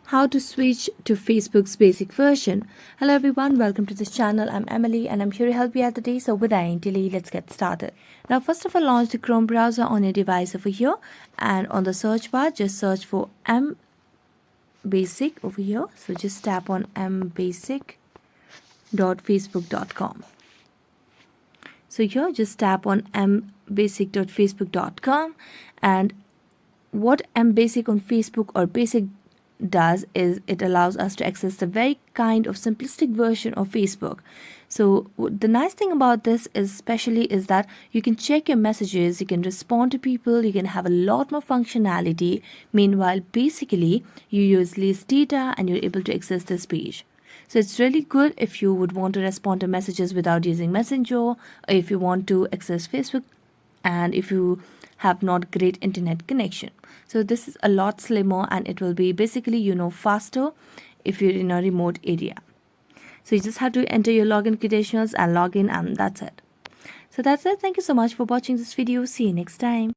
How to switch to Facebook's basic version. Hello everyone, welcome to this channel. I'm Emily and I'm here to help you out today. So without any delay, let's get started. Now first of all, launch the Chrome browser on your device over here, and on the search bar just search for mbasic over here. So just tap on mbasic.facebook.com. So here just tap on mbasic.facebook.com, and what mbasic on Facebook or basic does is it allows us to access the very kind of simplistic version of Facebook. So the nice thing about this is especially is that you can check your messages, you can respond to people, you can have a lot more functionality. Meanwhile, basically you use less data and you're able to access this page. So it's really good if you would want to respond to messages without using Messenger, or if you want to access Facebook and if you have not great internet connection. So this is a lot slimmer and it will be basically faster if you're in a remote area. So you just have to enter your login credentials and log in, and that's it. So that's it. Thank you so much for watching this video. See you next time.